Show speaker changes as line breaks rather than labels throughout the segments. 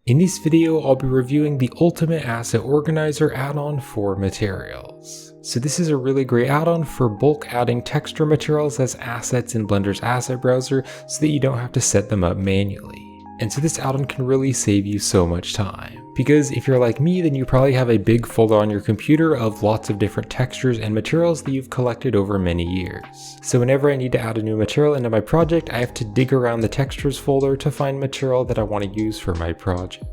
In this video, I'll be reviewing the Ultimate Asset Organizer add-on for materials. So this is a really great add-on for bulk adding texture materials as assets in Blender's asset browser so that you don't have to set them up manually. And so this add-on can really save you so much time. Because if you're like me, then you probably have a big folder on your computer of lots of different textures and materials that you've collected over many years. So whenever I need to add a new material into my project, I have to dig around the textures folder to find material that I want to use for my project.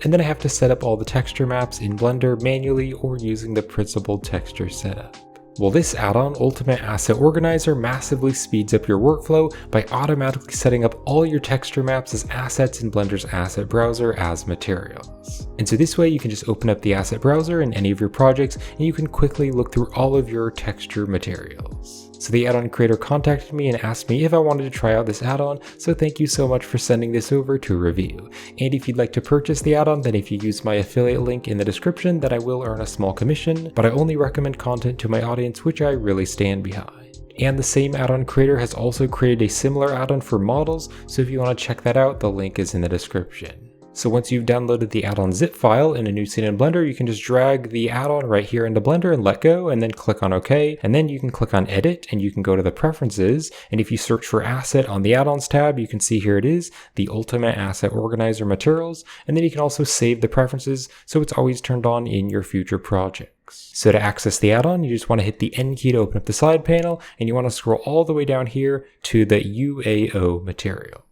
And then I have to set up all the texture maps in Blender manually or using the principled texture setup. Well, this add-on, Ultimate Asset Organizer, massively speeds up your workflow by automatically setting up all your texture maps as assets in Blender's asset browser as materials. And so this way you can just open up the asset browser in any of your projects and you can quickly look through all of your texture materials. So the add-on creator contacted me and asked me if I wanted to try out this add-on, so thank you so much for sending this over to review. And if you'd like to purchase the add-on, then if you use my affiliate link in the description, then I will earn a small commission, but I only recommend content to my audience which I really stand behind. And the same add-on creator has also created a similar add-on for models, so if you want to check that out, the link is in the description. So once you've downloaded the add-on zip file in a new scene in Blender, you can just drag the add-on right here into Blender and let go, and then click on OK, and then you can click on Edit, and you can go to the Preferences, and if you search for Asset on the Add-ons tab, you can see here it is, the Ultimate Asset Organizer Materials, and then you can also save the preferences so it's always turned on in your future projects. So to access the add-on, you just want to hit the N key to open up the side panel, and you want to scroll all the way down here to the UAO material.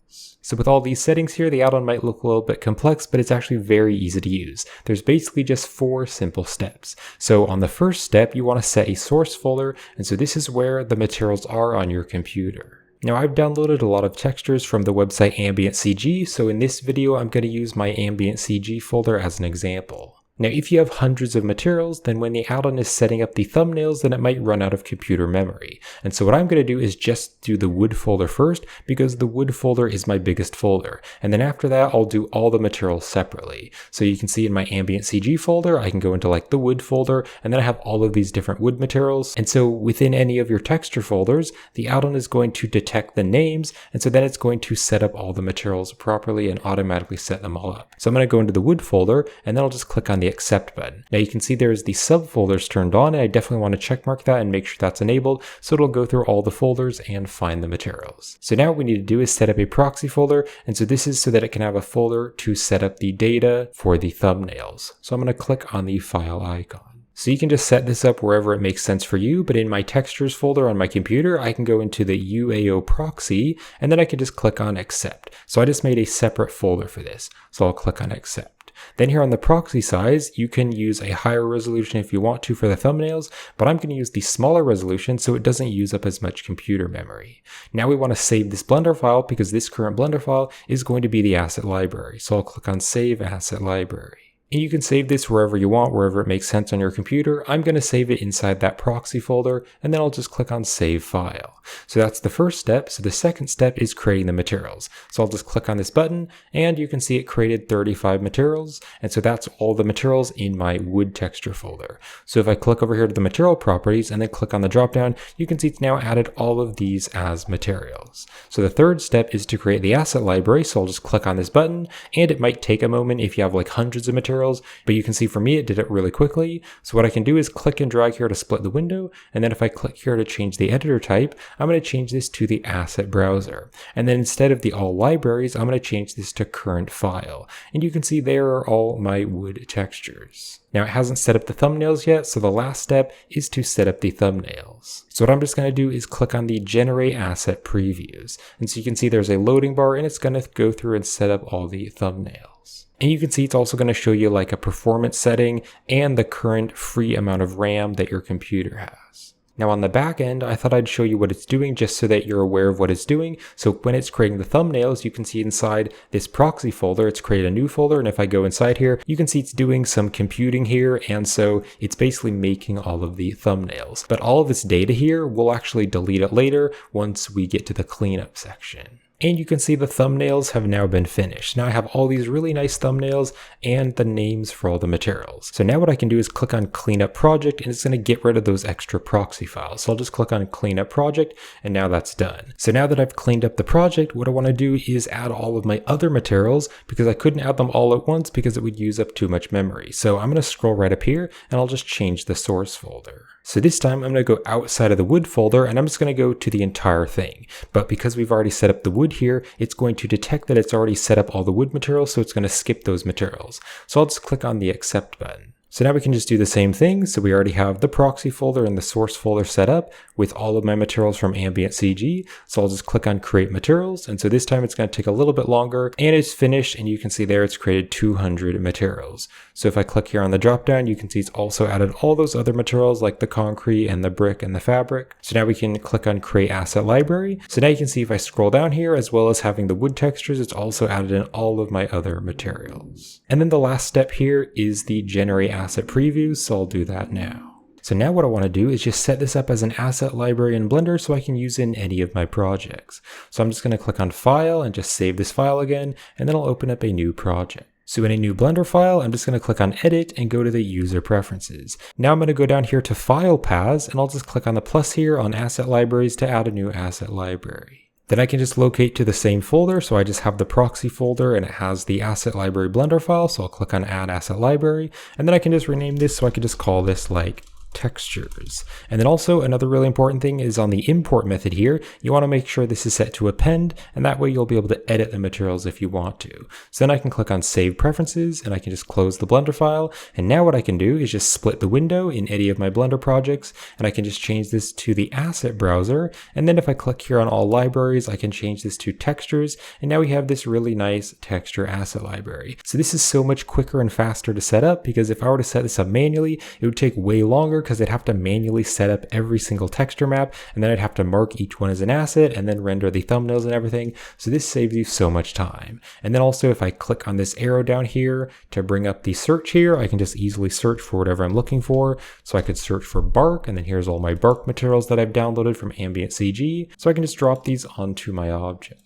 So with all these settings here, the add-on might look a little bit complex, but it's actually very easy to use. There's basically just 4 simple steps. So on the first step, you want to set a source folder, and so this is where the materials are on your computer. Now I've downloaded a lot of textures from the website Ambient CG, so in this video I'm going to use my Ambient CG folder as an example. Now if you have hundreds of materials, then when the add-on is setting up the thumbnails, then it might run out of computer memory. And so what I'm going to do is just do the wood folder first, because the wood folder is my biggest folder. And then after that, I'll do all the materials separately. So you can see in my Ambient CG folder, I can go into like the wood folder, and then I have all of these different wood materials. And so within any of your texture folders, the add-on is going to detect the names, and so then it's going to set up all the materials properly and automatically set them all up. So I'm going to go into the wood folder, and then I'll just click on the accept button. Now you can see there's the subfolders turned on, and I definitely want to check mark that and make sure that's enabled, so it'll go through all the folders and find the materials. So now what we need to do is set up a proxy folder, and so this is so that it can have a folder to set up the data for the thumbnails. So I'm going to click on the file icon. So you can just set this up wherever it makes sense for you, but in my textures folder on my computer, I can go into the UAO proxy, and then I can just click on accept. So I just made a separate folder for this. So I'll click on accept. Then here on the proxy size, you can use a higher resolution if you want to for the thumbnails, but I'm going to use the smaller resolution so it doesn't use up as much computer memory. Now we want to save this Blender file because this current Blender file is going to be the asset library. So I'll click on Save Asset Library. And you can save this wherever you want, wherever it makes sense on your computer. I'm going to save it inside that proxy folder, and then I'll just click on Save File. So that's the first step. So the second step is creating the materials. So I'll just click on this button, and you can see it created 35 materials. And so that's all the materials in my wood texture folder. So if I click over here to the material properties and then click on the dropdown, you can see it's now added all of these as materials. So the third step is to create the asset library. So I'll just click on this button, and it might take a moment if you have like hundreds of materials, but you can see for me it did it really quickly. So what I can do is click and drag here to split the window, and then if I click here to change the editor type, I'm going to change this to the asset browser. And then instead of the all libraries, I'm going to change this to current file. And you can see there are all my wood textures. Now it hasn't set up the thumbnails yet, so the last step is to set up the thumbnails. So what I'm just going to do is click on the Generate Asset Previews. And so you can see there's a loading bar, and it's going to go through and set up all the thumbnails. And you can see it's also going to show you like a performance setting and the current free amount of RAM that your computer has. Now on the back end, I thought I'd show you what it's doing just so that you're aware of what it's doing. So when it's creating the thumbnails, you can see inside this proxy folder, it's created a new folder. And if I go inside here, you can see it's doing some computing here. And so it's basically making all of the thumbnails. But all of this data here, we'll actually delete it later once we get to the cleanup section. And you can see the thumbnails have now been finished. Now I have all these really nice thumbnails and the names for all the materials. So now what I can do is click on Clean Up Project, and it's going to get rid of those extra proxy files. So I'll just click on Clean Up Project, and now that's done. So now that I've cleaned up the project, what I want to do is add all of my other materials, because I couldn't add them all at once because it would use up too much memory. So I'm going to scroll right up here, and I'll just change the source folder. So this time I'm going to go outside of the wood folder, and I'm just going to go to the entire thing. But because we've already set up the wood here, it's going to detect that it's already set up all the wood materials, so it's going to skip those materials. So I'll just click on the accept button. So now we can just do the same thing. So we already have the proxy folder and the source folder set up with all of my materials from Ambient CG. So I'll just click on create materials. And so this time it's going to take a little bit longer, and it's finished. And you can see there it's created 200 materials. So if I click here on the drop down, you can see it's also added all those other materials like the concrete and the brick and the fabric. So now we can click on create asset library. So now you can see if I scroll down here, as well as having the wood textures, it's also added in all of my other materials. And then the last step here is the generate asset previews, so I'll do that now. So now what I want to do is just set this up as an asset library in Blender so I can use it in any of my projects. So I'm just going to click on File and just save this file again, and then I'll open up a new project. So in a new Blender file, I'm just going to click on Edit and go to the User Preferences. Now I'm going to go down here to File Paths, and I'll just click on the plus here on Asset Libraries to add a new asset library. Then I can just locate to the same folder, so I just have the proxy folder and it has the asset library Blender file, so I'll click on Add Asset Library, and then I can just rename this, so I can just call this like textures. And then also another really important thing is on the import method here, you want to make sure this is set to append, and that way you'll be able to edit the materials if you want to. So then I can click on Save Preferences, and I can just close the Blender file. And now what I can do is just split the window in any of my Blender projects, and I can just change this to the asset browser. And then if I click here on all libraries, I can change this to textures, and now we have this really nice texture asset library. So this is so much quicker and faster to set up, because if I were to set this up manually, it would take way longer, because I'd have to manually set up every single texture map, and then I'd have to mark each one as an asset and then render the thumbnails and everything. So this saves you so much time. And then also if I click on this arrow down here to bring up the search here, I can just easily search for whatever I'm looking for. So I could search for bark, and then here's all my bark materials that I've downloaded from Ambient CG. So I can just drop these onto my objects.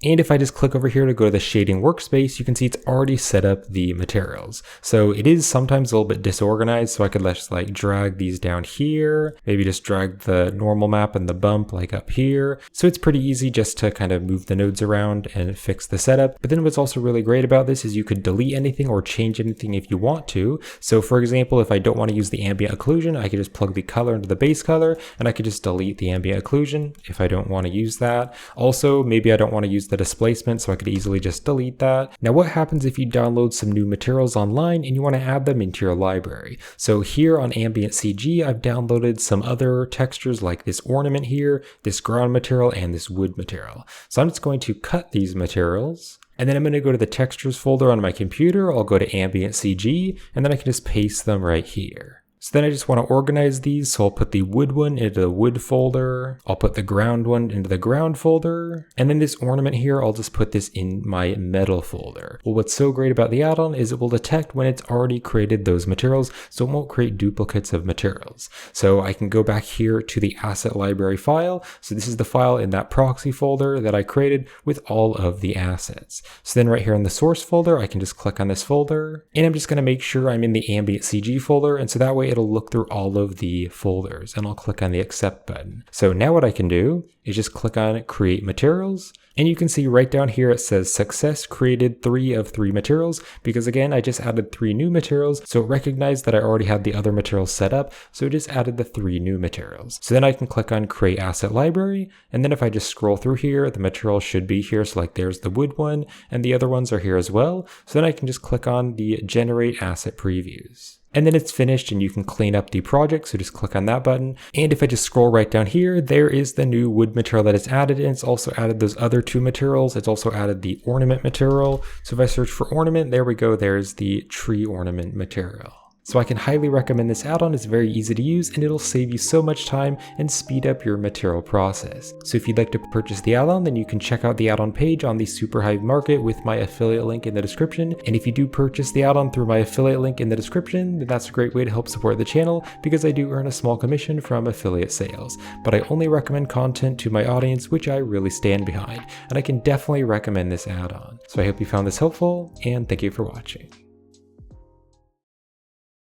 And if I just click over here to go to the shading workspace, you can see it's already set up the materials. So it is sometimes a little bit disorganized, so I could just like drag these down here, maybe just drag the normal map and the bump like up here. So it's pretty easy just to kind of move the nodes around and fix the setup. But then what's also really great about this is you could delete anything or change anything if you want to. So for example, if I don't want to use the ambient occlusion, I could just plug the color into the base color, and I could just delete the ambient occlusion if I don't want to use that. Also, maybe I don't want to use the displacement, so I could easily just delete that. Now what happens if you download some new materials online and you want to add them into your library? So here on Ambient CG, I've downloaded some other textures like this ornament here, this ground material, and this wood material. So I'm just going to cut these materials, and then I'm going to go to the textures folder on my computer. I'll go to Ambient CG, and then I can just paste them right here. So then I just want to organize these, so I'll put the wood one into the wood folder, I'll put the ground one into the ground folder, and then this ornament here, I'll just put this in my metal folder. Well, what's so great about the add-on is it will detect when it's already created those materials, so it won't create duplicates of materials. So I can go back here to the asset library file. So this is the file in that proxy folder that I created with all of the assets. So then right here in the source folder, I can just click on this folder, and I'm just going to make sure I'm in the Ambient CG folder, and so that way it'll look through all of the folders, and I'll click on the accept button. So now what I can do is just click on create materials, and you can see right down here it says success created 3 of 3 materials, because again I just added 3 new materials, so it recognized that I already had the other materials set up, so it just added the 3 new materials. So then I can click on create asset library, and then if I just scroll through here, the materials should be here. So like there's the wood one, and the other ones are here as well. So then I can just click on the generate asset previews. And then it's finished, and you can clean up the project, so just click on that button. And if I just scroll right down here, there is the new wood material that is added, and it's also added those other 2 materials. It's also added the ornament material. So if I search for ornament, there we go, there's the tree ornament material. So I can highly recommend this add-on. It's very easy to use and it'll save you so much time and speed up your material process. So if you'd like to purchase the add-on, then you can check out the add-on page on the Superhive Market with my affiliate link in the description. And if you do purchase the add-on through my affiliate link in the description, then that's a great way to help support the channel because I do earn a small commission from affiliate sales. But I only recommend content to my audience which I really stand behind, and I can definitely recommend this add-on. So I hope you found this helpful, and thank you for watching.